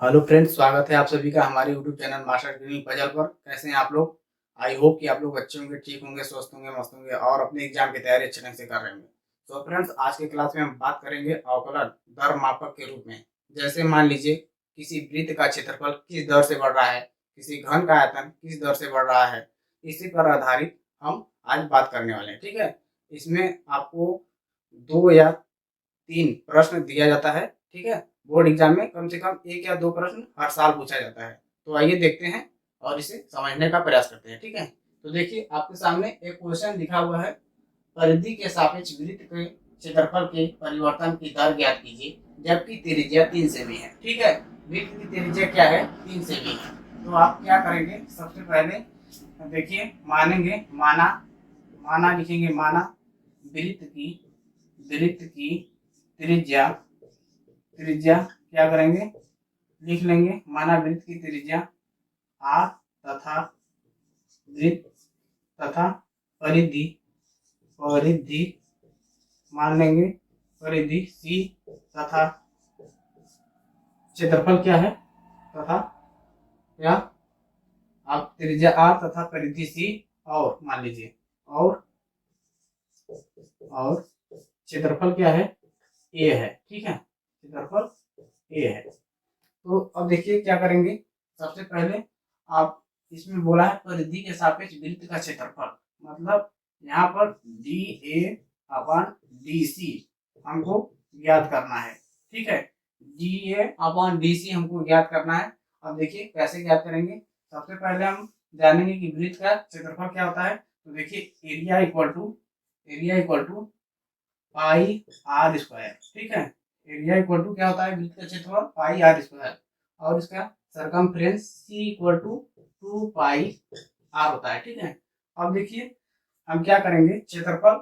Hello friends, स्वागत है आप सभी का हमारे YouTube channel master dreaming puzzle पर। कैसे हैं आप लोग? आई होप कि आप लोग अच्छे होंगे, ठीक होंगे, स्वस्थ होंगे, मस्त होंगे और अपने एग्जाम की तैयारी अच्छे ढंग से कर रहे होंगे। तो फ्रेंड्स, आज के क्लास में हम बात करेंगे अवकलन दर मापक के रूप में। जैसे मान लीजिए किसी वृत्त का क्षेत्रफल किस दर से बढ़ रहा है, किसी घन का आयतन किस दर से बढ़ रहा है, इसी पर आधारित हम आज बात करने वाले हैं। ठीक है, इसमें आपको 2 या 3 प्रश्न दिया जाता है। ठीक है, बोर्ड एग्जाम में कम से कम 1 या 2 प्रश्न हर साल पूछा जाता है। तो आइए देखते हैं और इसे समझने का प्रयास करते हैं। ठीक है, तो देखिए आपके सामने एक क्वेश्चन लिखा हुआ है, परिधि के सापेक्ष वृत्त के क्षेत्रफल के परिवर्तन की दर ज्ञात कीजिए जबकि त्रिज्या 3 सेमी है। ठीक है, वृत्त की त्रिज्या क्या है? 3 सेमी है। तो आप क्या करेंगे? सबसे पहले देखिए, मानेंगे, माना, माना लिखेंगे, माना वृत्त की त्रिज्या, त्रिज्या क्या करेंगे? लिख लेंगे, माना वृत्त की त्रिज्या आर तथा वृत्त तथा परिधि, परिधि मान लेंगे, परिधि सी तथा क्षेत्रफल क्या है? तथा क्या? आप त्रिज्या आर तथा परिधि सी और मान लीजिए और क्षेत्रफल क्या है? ए है। ठीक है, क्षेत्रफल ए है। तो अब देखिए क्या करेंगे। सबसे पहले आप, इसमें बोला है परिधि के सापेक्ष वृत्त का क्षेत्रफल, मतलब यहाँ पर D A upon D C हमको ज्ञात करना है। ठीक है, D A upon D C हमको ज्ञात करना है। अब देखिए कैसे ज्ञात करेंगे। सबसे पहले हम जानेंगे कि वृत्त का क्षेत्रफल क्या होता है। तो देखिए area equal to pi R square. ठीक है, एरिया इक्वल टू क्या होता है? वृत्त का क्षेत्रफल पाई आर स्क्वायर, और इसका circumference C equal to 2 pi R होता है। ठीक है, अब देखिए हम क्या करेंगे, क्षेत्रफल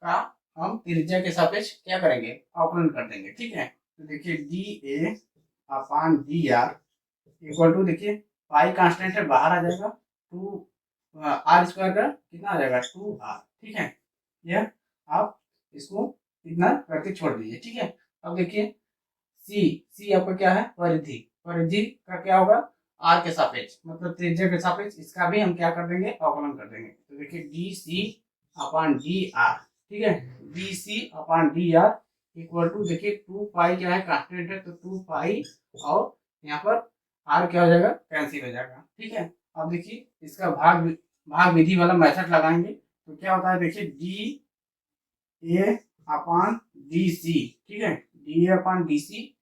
का हम त्रिज्या के सापेक्ष क्या करेंगे? अवकलन कर देंगे। ठीक है, तो देखिए D A upon D R equal to, देखिए पाई कांस्टेंट है, बाहर आ जाएगा, 2 आर स्क्वायर का कितना आ जाएगा? 2 आर। ठीक है, यह आप इसको इतना करके छोड़ दीजिए। ठीक है, अब देखिए सी, सी आपका क्या है? परिधि, परिधि का क्या होगा? आर के सापेक्ष, मतलब त्रिज्या के सापेक्ष, इसका भी हम क्या कर देंगे? अवकलन कर देंगे। तो देखिए D C upon D R. ठीक है, D C upon D R equal to, देखिए 2 पाई क्या है? कांस्टेंट है, तो 2 पाई, और यहाँ पर आर क्या हो जाएगा? कैंसिल हो जाएगा। ठीक है, अब देखिए इसका भाग भाग विधि वाला मेथड लगाएंगे तो क्या होता है? देखिए D A upon D C. ठीक है, D A upon D C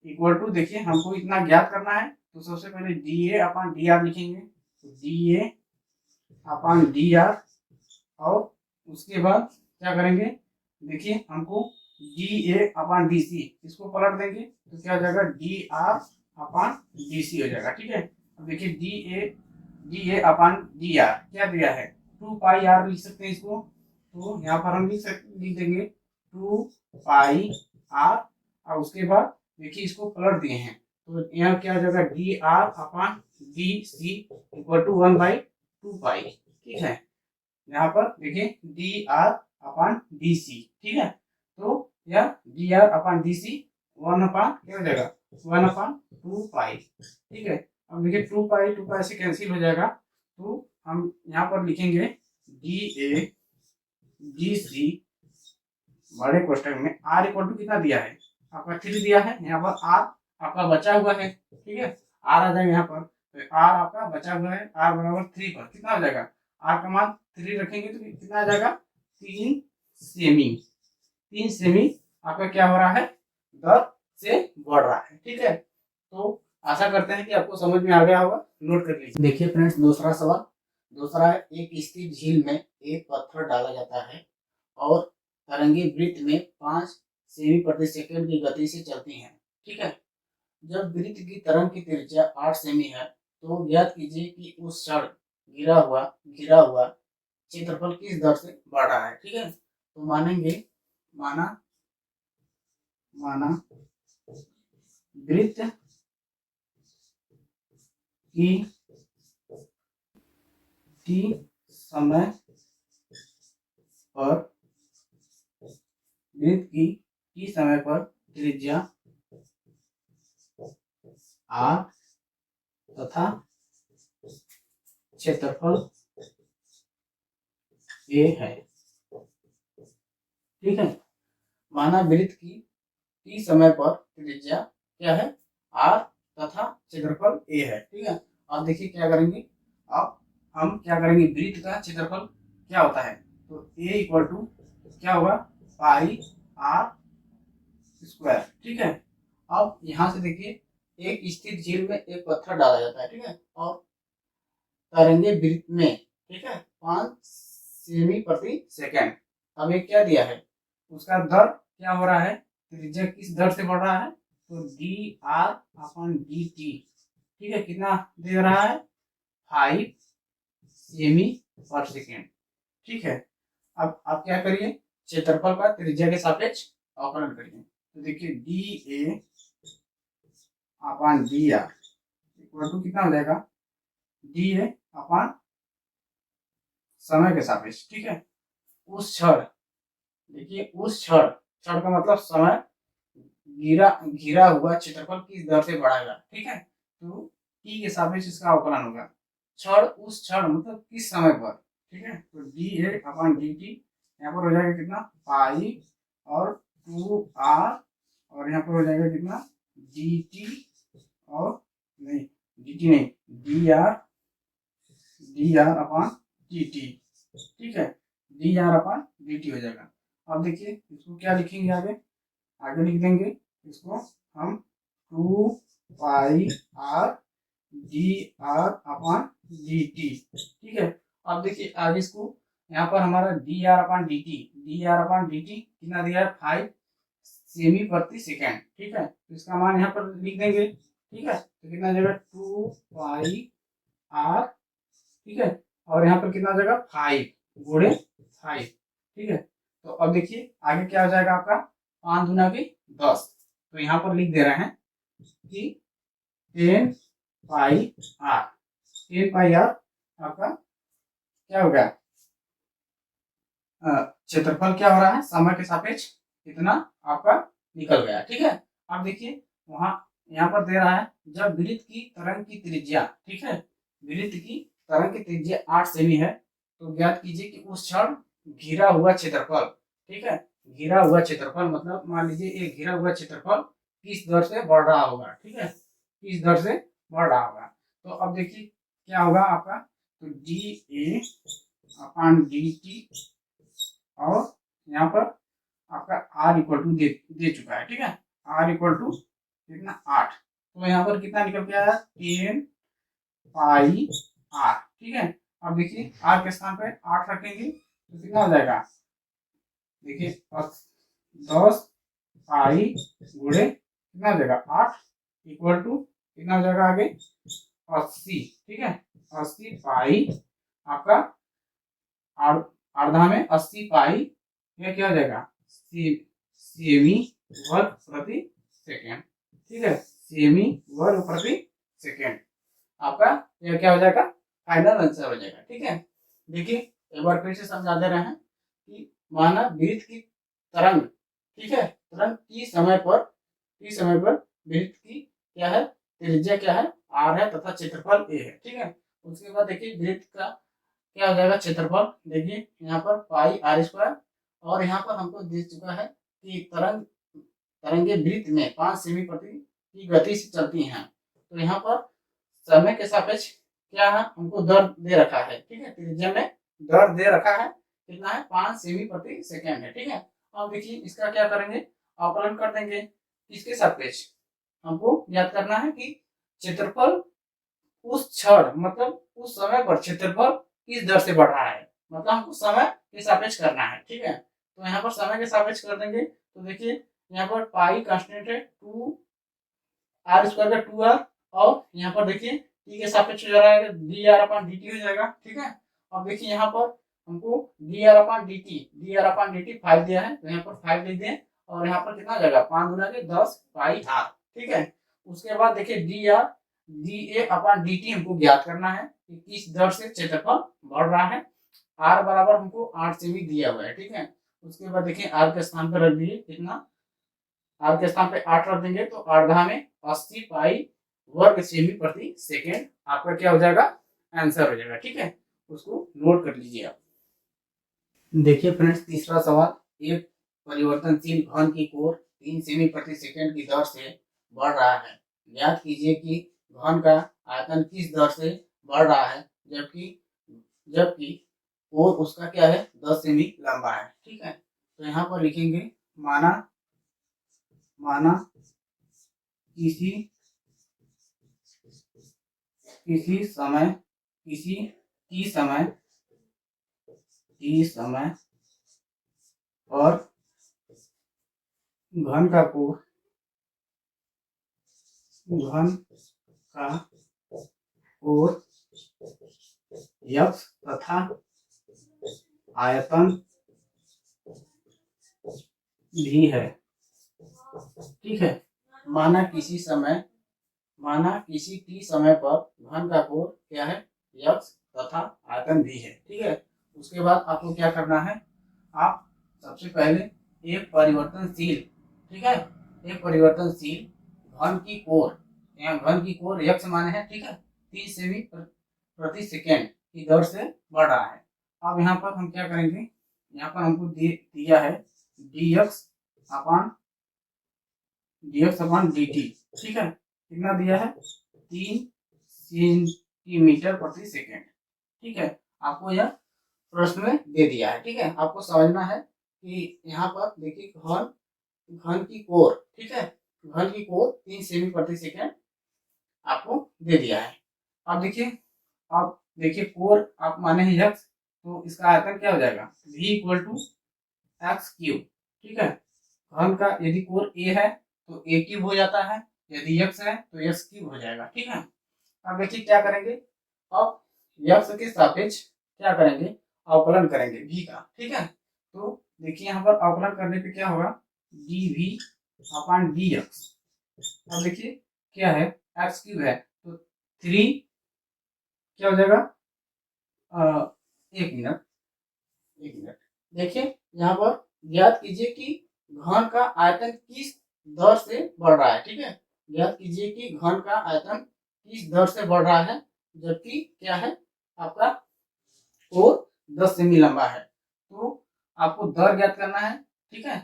equal to, देखिए हमको इतना ज्ञात करना है, तो सबसे पहले D A upon D R लिखेंगे। तो D A upon D R, और उसके बाद क्या करेंगे? देखिए हमको D A upon D C, इसको पलट देंगे तो क्या हो जाएगा? D are upon D C हो जाएगा। ठीक है, अब देखिए D A upon D are क्या दिया है? 2 पाई आर लिख सकते हैं इसको। तो यहाँ पर हम लिख देंगे 2 पाई आर, और उसके बाद देखिए इसको पलट दिए हैं, तो यहाँ क्या हो जाएगा? D are upon D C equal to 1/2 pi. ठीक है, यहाँ पर देखिए D are upon D C. ठीक है, तो यह D are upon D C 1 upon क्या हो जाएगा? 1/2 पाई। ठीक है, अब देखिए 2 पाई से कैंसिल हो जाएगा, तो हम यहाँ पर लिखेंगे डी ए डी सी बड़े क्वेश्चन में आर इक्वल टू कितना दिया है? आपका 3 दिया है, यहाँ पर आर आपका बचा हुआ है। ठीक है, आर आ जाएगा यहाँ पर, तो आर आपका बचा हुआ है, आर बराबर 3 पर कितना हो जाएगा? आर का मान 3 रखेंगे तो कितना आ जाएगा? 3 सेमी। 3 सेमी आपका क्या हो रहा है? दर से बढ़ रहा है। ठीक है, तो आशा करते हैं कि आपको समझ में आ गया होगा। नोट कर लीजिए। देखिए फ्रेंड्स, दूसरा सवाल। दूसरा है, एक स्थिर झील में एक पत्थर डाला जाता है और तरंगे वृत्त में 5 सेमी प्रति सेकंड की गति से चलती हैं। ठीक है, जब वृत्त की तरंग की त्रिज्या 8 सेमी है तो ज्ञात कीजिए कि उस क्षण गिरा हुआ क्षेत्रफल किस दर से बढ़ रहा है। ठीक है, तो मानेंगे, माना माना वृत्त की टी समय पर, वृत्त की टी समय पर त्रिज्या आर तथा क्षेत्रफल ए है। ठीक है, माना वृत्त की टी समय पर त्रिज्या क्या है, आर तथा क्षेत्रफल ए है। ठीक है, अब देखिए क्या करेंगे, अब हम क्या करेंगे, वृत्त का क्षेत्रफल क्या होता है, तो ए इक्वल टू क्या होगा, पाई आर स्क्वायर। ठीक है, अब यहाँ से देखिए एक स्थिर झील में एक पत्थर डाला जाता है। ठीक है, और तरेंगे वृत्त में, ठीक है, 5 सेमी प्रति सेकेंड। अब ये क्या दिया है, उसका दर क्या हो रहा है, त्रिज्या किस दर से बढ़ रहा है, तो D R upon d t. ठीक है, कितना दे रहा है, 5 सेमी पर सेकेंड। ठीक है, अब आप क्या करिए, क्षेत्रफल का त्रिज्या के सापेक्ष अवकलन करिए। तो देखिए D A upon D R equal to कितना हो जाएगा, डी ए अपॉन समय के सापेक्ष। ठीक है, उस क्षण, देखिए उस क्षण, क्षण का मतलब समय, घिरा हुआ क्षेत्रफल किस दर से बढ़ाएगा। ठीक है, तो टी के सापेक्ष इसका अवकलन होगा। क्षण, उस क्षण मतलब किस समय पर। ठीक है, तो D A upon d T यहाँ पर हो जाएगा कितना, पाई और 2 आर, और यहाँ पर हो जाएगा कितना, डी टी, और नहीं डी टी नहीं, D R upon d t. ठीक है, D R upon d T हो जाएगा। अब देखिए इसको क्या लिखेंगे, आगे आगे लिख देंगे इसको हम 2 pi r d are upon d t. ठीक है, अब देखिए आगे इसको यहाँ पर हमारा d are upon d t कितना दिया है, 5 सेमी प्रति सेकेंड। ठीक है, तो इसका मान यहाँ पर लिख देंगे। ठीक है, तो कितना जगह 2 पाई आर, ठीक है, और यहाँ पर कितना जगह 5 गुणे 5। ठीक है, तो अब देखिए आगे क्या हो जाएगा आपका, 5 दूना भी 10, तो यहाँ पर लिख दे रहे हैं कि 10 पाई आर, 10 पाई आर आपका क्या हो गया, क्षेत्रफल क्या हो रहा है, समय के सापेक्ष इतना आपका निकल गया। ठीक है, अब देखिए वहां यहाँ पर दे रहा है, जब वृत्त की तरंग की त्रिज्या, ठीक है, वृत्त की तरंग की त्रिज्या 8 सेमी है, तो ज्ञात कीजिए कि उस क्षण घिरा हुआ क्षेत्रफल, ठीक है, घिरा हुआ क्षेत्रफल मतलब मान लीजिए एक घिरा हुआ क्षेत्रफल किस दर से बढ़ रहा होगा। ठीक है, किस दर से बढ़ रहा होगा, तो अब देखिए क्या होगा आपका, तो D A upon d T, और यहाँ पर आपका आर इक्वल टू दे चुका है। ठीक है, आर इक्वल टू कितना, 8, तो यहाँ पर कितना निकल के आया, 10 पाई आर। ठीक है, अब देखिए आर के स्थान पे 8 रखेंगे तो कितना हो जाएगा, देखिए 10 पाई गुणे कितना हो जाएगा 8 इक्वल टू कितना हो जाएगा आगे, 80। ठीक है, 80 पाई आपका आधा में 80 पाई, यह क्या हो जाएगा, सेमी वर्ग प्रति सेकेंड। ठीक है, सेमी वर्ग प्रति सेकेंड आपका यह क्या हो जाएगा, फाइनल आंसर हो जाएगा। ठीक है, देखिए एक बार फिर से समझा दे रहे हैं कि माना वृत्त की तरंग, ठीक है, तरंग टी समय पर वृत्त की क्या है, त्रिज्या क्या है, आर है तथा क्षेत्रफल ए है। ठीक है, उसके बाद देखिए वृत्त का क्या हो जाएगा, क्षेत्रफल, देखिए यहाँ पर पाई आर स्क्वायर, और यहाँ पर हमको दे चुका है कि तरंगे वृत्त में 5 सेमी प्रति की गति से चलती हैं, तो यहाँ पर समय के सापेक्ष क्या है, हमको दर दे रखा है। ठीक है, त्रिज्या में दर दे रखा है, कितना है, 5 सेमी प्रति सेकेंड है। ठीक है, अब देखिए इसका क्या करेंगे, अवकलन कर देंगे, किसके सापेक्ष, हमको याद करना है कि क्षेत्रफल उस क्षण मतलब उस समय पर क्षेत्रफल किस दर से बढ़ रहा है, मतलब हमको समय के सापेक्ष करना है। ठीक है, तो यहाँ पर समय के सापेक्ष कर देंगे, तो देखिए यहाँ पर पाई कांस्टेंट है, 2 आर स्क्वायर का 2 आर, और यहाँ पर देखिए टी के सापेक्ष हो जाएगा D are upon d T हो जाएगा। ठीक है, अब देखिए यहाँ पर हमको D R upon d T 5 दिया है, तो यहाँ पर 5 लिख दें, और यहाँ पर कितना जाएगा, 5 गुना के 10 पाई आर। ठीक है, उसके बाद देखिए D A upon d T हमको ज्ञात करना है कि किस दर से क्षेत्रफल बढ़ रहा है, आर बराबर हमको 8 सेमी दिया हुआ है। ठीक है, उसके बाद देखिए आर के स्थान पर रख दिए, कितना, आर के स्थान पे 8 रख देंगे, तो आधा में 80 पाई वर्ग सेमी प्रति सेकेंड आपका क्या हो जाएगा, आंसर हो जाएगा। ठीक है, उसको नोट कर लीजिए आप। देखिए फ्रेंड्स, तीसरा सवाल, एक परिवर्तनशील घन की कोर 3 सेमी प्रति सेकेंड की दर से बढ़ रहा है। ज्ञात कीजिए कि घन का आयतन किस दर से बढ़ रहा है, जबकि जबकि कोर उसका क्या है, 10 सेमी लंबा है। ठीक है, तो यहाँ पर लिखेंगे माना माना किसी किसी समय किसी की समय और घन का कोर यक्स तथा आयतन भी है। ठीक है, माना किसी टी समय पर घन का कोर क्या है, यक्स तथा आयतन भी है। ठीक है, उसके बाद आपको क्या करना है, आप सबसे पहले एक परिवर्तनशील, ठीक है, एक परिवर्तनशील घन की कोर, यहाँ घन की कोर यक्स माने है। ठीक है, 30 सेमी प्रति सेकेंड की दर से बढ़ रहा है। अब यहाँ पर हम क्या करेंगे, यहाँ पर हमको दिया है dx अपान dt। ठीक है, कितना दिया है, 3 सेंटीमीटर प्रति सेकेंड। ठीक है, आपको यह प्रश्न में दे दिया है। ठीक है, आपको समझना है कि यहाँ पर देखिए घन की कोर, ठीक है, घन की कोर 3 सेमी प्रति सेकेंड आपको दे दिया है। अब देखिए कोर आप माने हैं यक्स, तो इसका आयतन क्या हो जाएगा, v equal to X cube. ठीक है, घन का यदि कोर a है तो a क्यूब हो जाता है, यदि यक्स है तो यक्स क्यूब हो जाएगा। ठीक है, अब देखिए क्या करेंगे, अब यक्स के सापेक्ष क्या करेंगे, अवकलन करेंगे v का। ठीक है, तो देखिए यहाँ पर अवकलन करने पे क्या होगा, dv अपान dx। अब देखिए क्या है, एक्स क्यूब है तो 3 क्या हो जाएगा, एक मिनट देखिए यहाँ पर ज्ञात कीजिए कि घन का आयतन किस दर से बढ़ रहा है। ठीक है, ज्ञात कीजिए कि घन का आयतन किस दर से बढ़ रहा है, जबकि क्या है आपका कोर 10 सेमी लंबा है। तो आपको दर ज्ञात करना है। ठीक है,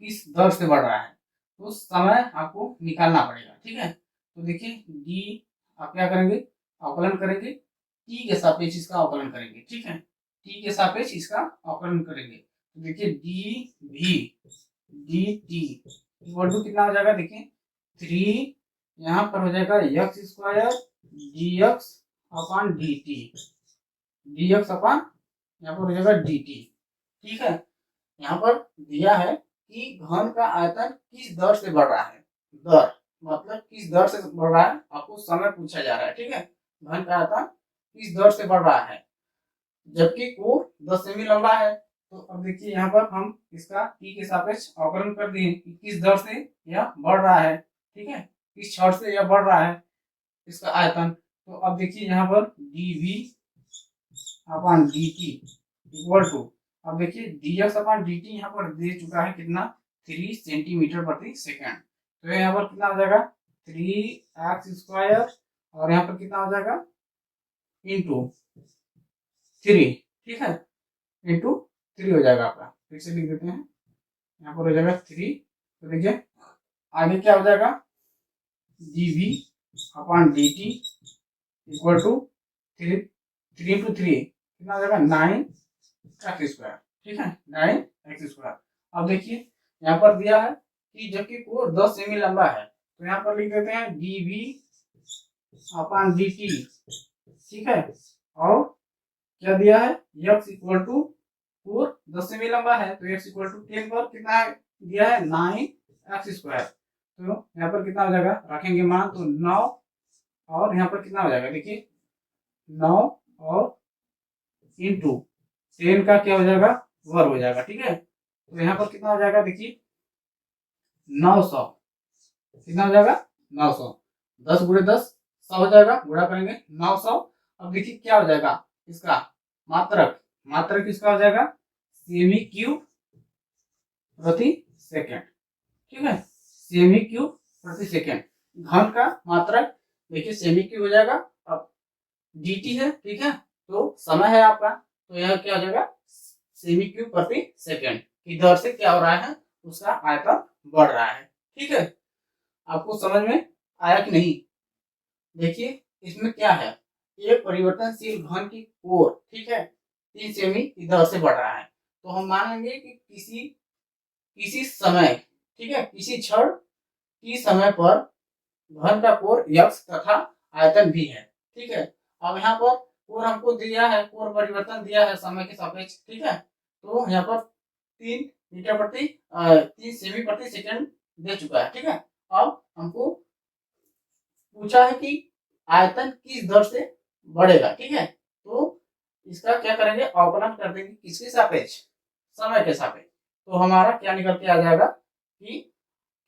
किस दर से बढ़ रहा है, तो समय आपको निकालना पड़ेगा। ठीक है, तो देखिए डी आप क्या करेंगे, अवकलन करेंगे, टी के सापेक्ष इसका अवकलन करेंगे। ठीक है, टी के सापेक्ष इसका अवकलन करेंगे, तो देखिए डी भी डी टी इक्वल टू कितना हो जाएगा, देखिए 3 यहाँ पर हो जाएगा यक्स स्क्वायर डी एक्स अपान डी टी, डी एक्स अपान यहाँ पर हो जाएगा डी टी। ठीक है, यहाँ पर दिया है कि घन का आयतन किस दर से बढ़ रहा है, दर मतलब किस दर से बढ़ रहा है, आपको समय पूछा जा रहा है। ठीक है, घन का आयतन किस दर से बढ़ रहा है, जबकि कोर 10 सेमी लंबा है। तो अब देखिए यहाँ पर हम इसका टी के सापेक्ष अवकलन कर दिए कि किस दर से यह बढ़ रहा है। ठीक है, किस क्षण से यह बढ़ रहा है इसका आयतन। तो अब देखिए यहाँ पर dv upon dt equal to, अब देखिए dx अपान dt यहाँ पर दे चुका है कितना, 3 सेंटीमीटर प्रति सेकेंड। तो यहाँ पर कितना हो जाएगा, 3x स्क्वायर और यहाँ पर कितना हो जाएगा इंटू 3। ठीक है, इंटू 3 हो जाएगा आपका, फिर से लिख देते हैं, यहाँ पर हो जाएगा 3। तो देखिए आगे क्या हो जाएगा, dv upon dt equal to 3 into 3 कितना हो जाएगा, 9x स्क्वायर। ठीक है, 9x स्क्वायर। अब देखिए यहाँ पर दिया है कि जबकि कोर 10 सेमी लंबा है, तो यहाँ पर लिख देते हैं dv अपान dt। ठीक है, और क्या दिया है, x इक्वल टू कोर 10 सेमी लंबा है तो x इक्वल टू 10 पर कितना दिया है, 9x स्क्वायर। तो यहाँ पर कितना हो जाएगा, रखेंगे मान तो 9 और यहाँ पर कितना हो जाएगा, देखिए 9 और इंटू 10 का क्या हो जाएगा, वर्ग हो जाएगा। ठीक है, तो यहाँ पर कितना हो जाएगा, देखिए 900, कितना हो जाएगा 900, 10 गुणे 10 100 हो जाएगा, गुणा करेंगे 900। अब देखिए क्या हो जाएगा, इसका मात्रक किसका हो जाएगा, सेमी क्यूब प्रति सेकेंड। ठीक है, सेमी क्यूब प्रति सेकेंड, घन का मात्रक देखिए सेमी क्यूब हो जाएगा। अब dt है, ठीक है, तो समय है आपका, तो यह क्या हो जाएगा, सेमी क्यूब प्रति सेकंड की दर से क्या हो रहा है, उसका आयतन बढ़ रहा है। ठीक है, आपको समझ में आया कि नहीं? देखिए इसमें क्या है, एक परिवर्तनशील घन की कोर, ठीक है, 3 सेमी की दर से बढ़ रहा है। तो हम मानेंगे कि किसी समय, ठीक है, किसी क्षण की समय पर घन का कोर यक्स तथा आयतन भी है। ठीक है, अब यहाँ पर कोर हमको दिया है, कोर परिवर्तन दिया है समय के सापेक्ष। ठीक है, तो यहाँ पर 3 सेमी प्रति सेकंड दे चुका है। ठीक है, अब हमको पूछा है कि आयतन किस दर से बढ़ेगा। ठीक है, तो इसका क्या करेंगे, अवकलन कर देंगे किसके सापेक्ष, समय के सापेक्ष। तो हमारा क्या निकल के आ जाएगा कि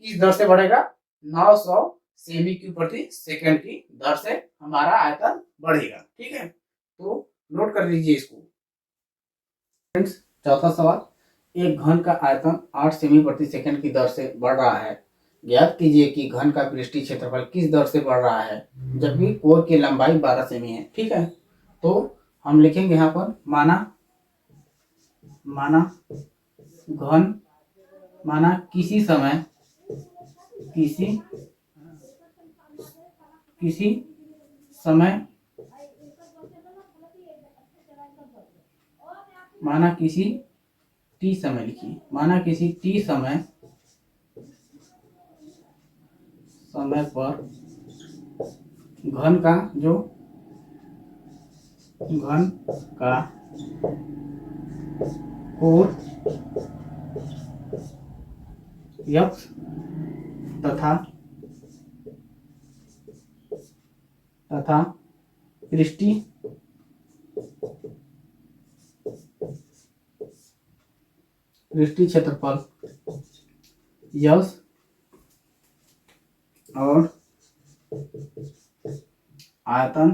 किस दर से बढ़ेगा, 900 सेमी क्यूब प्रति सेकंड की दर से हमारा आयतन बढ़ेगा। ठीक है, तो नोट कर लीजिए इसको। फ्रेंड्स, चौथा सवाल, एक घन का आयतन 8 सेमी प्रति सेकंड की दर से बढ़ रहा है। ज्ञात कीजिए कि घन का पृष्ठीय क्षेत्रफल किस दर से बढ़ रहा है जबकि कोर की लंबाई 12 सेमी है। ठीक है, तो हम लिखेंगे यहाँ पर माना घन, माना किसी समय माना किसी टी समय, लिखिए माना किसी टी समय पर घन का कोर यक्स तथा पृष्ठीय क्षेत्रफल यस और आयतन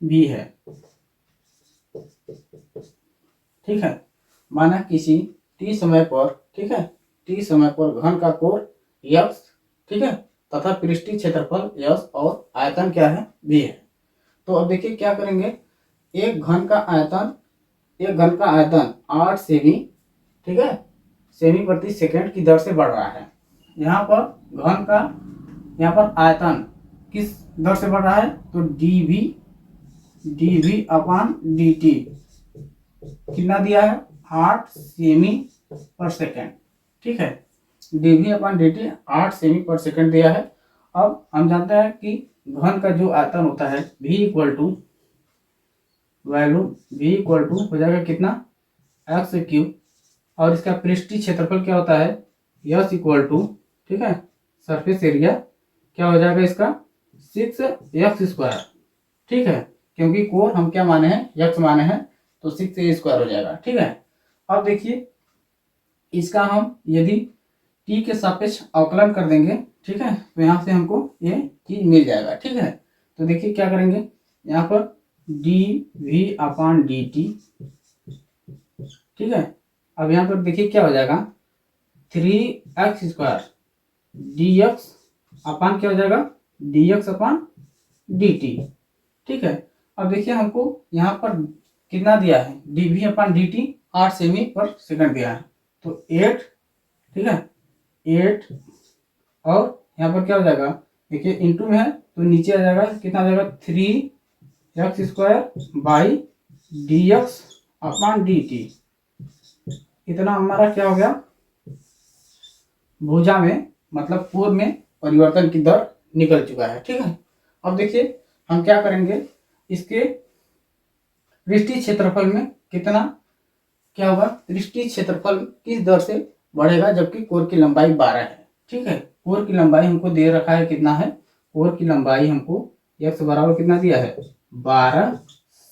भी है। ठीक है, माना किसी टी समय पर, ठीक है, टी समय पर घन का कोर यक्स, ठीक है, तथा पृष्ठीय क्षेत्रफल यस और आयतन क्या है, भी है। तो अब देखिए क्या करेंगे, एक घन का आयतन 8 सेमी, ठीक है, सेमी प्रति सेकंड की दर से बढ़ रहा है। यहाँ पर आयतन किस दर से बढ़ रहा है, तो dv अपान dt कितना दिया है, 8 सेमी पर सेकंड। ठीक है, dv अपान dt 8 सेमी पर सेकंड दिया है। अब हम जानते हैं कि घन का जो आयतन होता है v इक्वल टू हो जाएगा कितना, एक्स क्यूब, और इसका पृष्ठीय क्षेत्रफल क्या होता है, यस इक्वल टू, ठीक है, सरफेस एरिया क्या हो जाएगा इसका, 6x²। ठीक है, क्योंकि कोर हम क्या माने हैं, यक्स माने हैं, तो 6a² हो जाएगा। ठीक है, अब देखिए इसका हम यदि t के सापेक्ष अवकलन कर देंगे, ठीक है, तो यहाँ से हमको ये चीज मिल जाएगा। ठीक है, तो देखिए क्या करेंगे, यहाँ पर dv अपान dt, ठीक है, अब यहाँ पर देखिए क्या हो जाएगा, 3x² dx अपान क्या हो जाएगा, dx अपान dt। ठीक है, अब देखिए हमको यहाँ पर कितना दिया है, dv अपान dt 8 सेमी पर सेकंड दिया है, तो 8, ठीक है, 8, और यहाँ पर क्या हो जाएगा, देखिए इंटू में है तो नीचे आ जाएगा, कितना आ जाएगा, 3x² by dx upon dt। इतना हमारा क्या हो गया, भुजा में मतलब कोर में परिवर्तन की दर निकल चुका है। ठीक है, अब देखिए हम क्या करेंगे, इसके पृष्ठीय क्षेत्रफल में कितना क्या होगा, पृष्ठीय क्षेत्रफल किस दर से बढ़ेगा जबकि कोर की लंबाई 12 है। ठीक है, कोर की लंबाई हमको दे रखा है, कितना है, कोर की लंबाई हमको x बराबर कितना दिया है, 12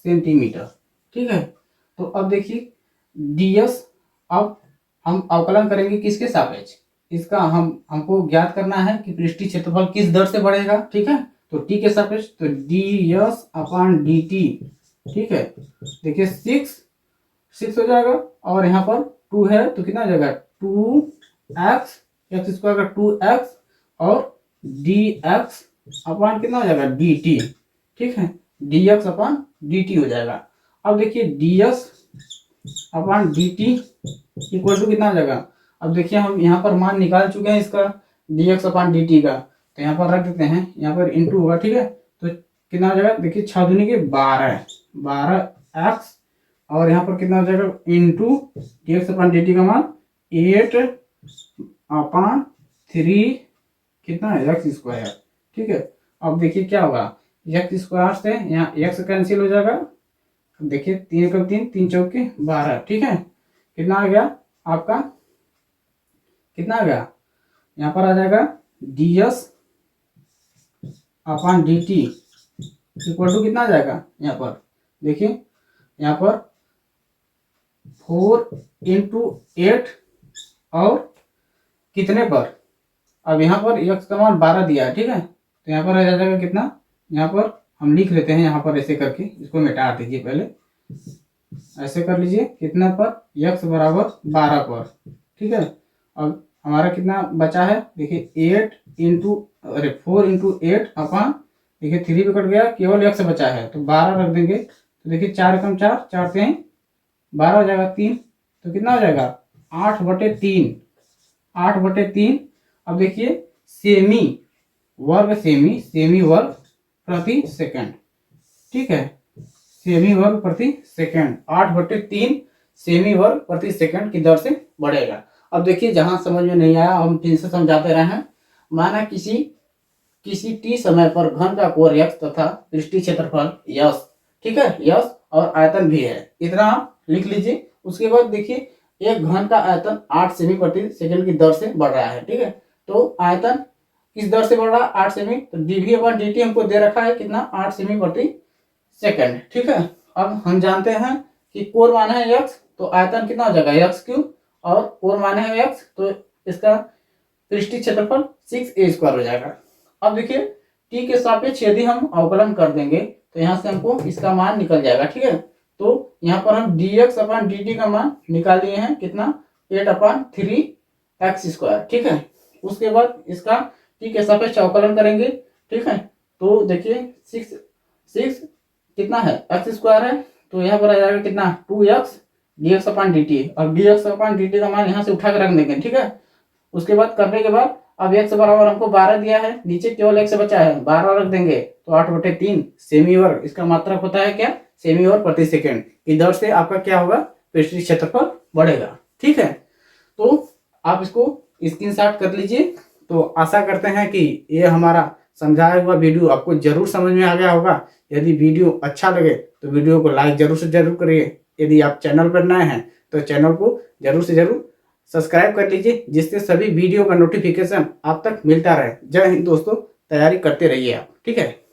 सेंटीमीटर। ठीक है, तो अब देखिए ds, अब हम अवकलन करेंगे किसके सापेक्ष, इसका हमको ज्ञात करना है कि पृष्ठीय क्षेत्रफल किस दर से बढ़ेगा। ठीक है, तो t के सापेक्ष, तो ds अपान dt, ठीक है, देखिए 6 हो जाएगा, और यहाँ पर 2 है तो कितना हो जाएगा, 2x एक्स स्क्वायर का 2x और dx अपॉन कितना हो जाएगा dt, ठीक है, dx अपॉन dt हो जाएगा। अब देखिए dx upon dt equal to कितना हो जाएगा। अब देखिए हम यहाँ पर मान निकाल चुके हैं इसका dx अपॉन dt का, तो यहाँ पर रख देते हैं, यहाँ पर इंटू होगा, ठीक है, तो कितना हो जाएगा, देखिए 6 दूनी के 12x और यहाँ पर कितना हो जाएगा इंटू dx अपॉन dt का मान 8 अपॉन 3 कितना है एक्स स्क्वायर, ठीक है। अब देखिए क्या होगा, एक्स स्क्वायर से यहाँ एक्स कैंसिल हो जाएगा, देखिए 3 का 3, 3 चौके 12, ठीक है, कितना आ गया आपका, कितना आ गया, यहाँ पर आ जाएगा ds upon dt equal to कितना आ जाएगा, यहाँ पर देखिए यहाँ पर 4 इंटू 8 और कितने पर, अब यहाँ पर x का मान 12 दिया है, ठीक है, तो यहाँ पर आ जाएगा कितना, यहाँ पर हम लिख लेते हैं, यहाँ पर ऐसे करके इसको मिटा दीजिए, पहले ऐसे कर लीजिए, कितना पर x बराबर 12 पर, ठीक है। अब हमारा कितना बचा है, देखिए 8 इंटू अरे 4 इंटू 8 अपॉन, देखिए 3 भी कट गया, केवल x बचा है, तो 12 रख देंगे, तो देखिए 4 कम 4, 4 से 12 हो जाएगा 3, तो कितना हो जाएगा 8/3, 8/3। अब देखिए सेमी वर्ग प्रति सेकंड, ठीक है, सेमी वर्ग प्रति सेकंड 8/3 सेमी वर्ग प्रति सेकंड की दर से बढ़ेगा। अब देखिए जहां समझ में नहीं आया हम फिर से समझाते रहे हैं। माना किसी t समय पर घन का कोण x तथा पृष्ठीय क्षेत्रफल यस, ठीक है, यस और आयतन भी है, इतना आप लिख लीजिए। उसके बाद देखिए एक घन का आयतन 8 सेमी प्रति सेकंड की दर से बढ़ रहा है, ठीक है, तो आयतन किस दर से बढ़ रहा है 8 सेमी, तो dv अपॉन dt हमको दे रखा है कितना 8 सेमी प्रति सेकंड, ठीक है। अब हम जानते हैं कि कोण मान है x, तो आयतन कितना हो जाएगा x3 और कोण मान है x, तो इसका पृष्ठीय क्षेत्रफल 6a² हो जाएगा। अब देखिए t के सापेक्ष यदि हम अवकलन कर देंगे तो यहाँ से हमको इसका मान निकल जाएगा, ठीक है, तो यहाँ पर हम dx अपॉन dt का मान निकाल लिए हैं कितना 8/3x², ठीक है। उसके बाद इसका t के सापेक्ष अवकलन करेंगे, ठीक है, तो देखिए 6 कितना है x² है, तो यहाँ पर आ जाएगा कितना 2x dx अपॉन dt, और dx अपॉन dt का मान यहाँ से उठा के रख देंगे, ठीक है। उसके बाद करने के बाद अब x बराबर हमको 12 दिया है, नीचे केवल x बचा है, 12 रख देंगे, तो 8/3 सेमी वर्ग, इसका मात्रक होता है क्या सेमी वर्ग प्रति सेकंड की दर से आपका क्या होगा पृष्ठीय क्षेत्रफल बढ़ेगा, ठीक है। तो आप इसको स्क्रीनशॉट कर लीजिए। तो आशा करते हैं कि ये हमारा समझाया हुआ वीडियो आपको जरूर समझ में आ गया होगा। यदि वीडियो अच्छा लगे तो वीडियो को लाइक जरूर से जरूर करिए। यदि आप चैनल पर नए हैं तो चैनल को जरूर से जरूर सब्सक्राइब कर लीजिए, जिससे सभी वीडियो का नोटिफिकेशन आप तक मिलता रहे। जय हिंद दोस्तों, तैयारी करते रहिए आप, ठीक है।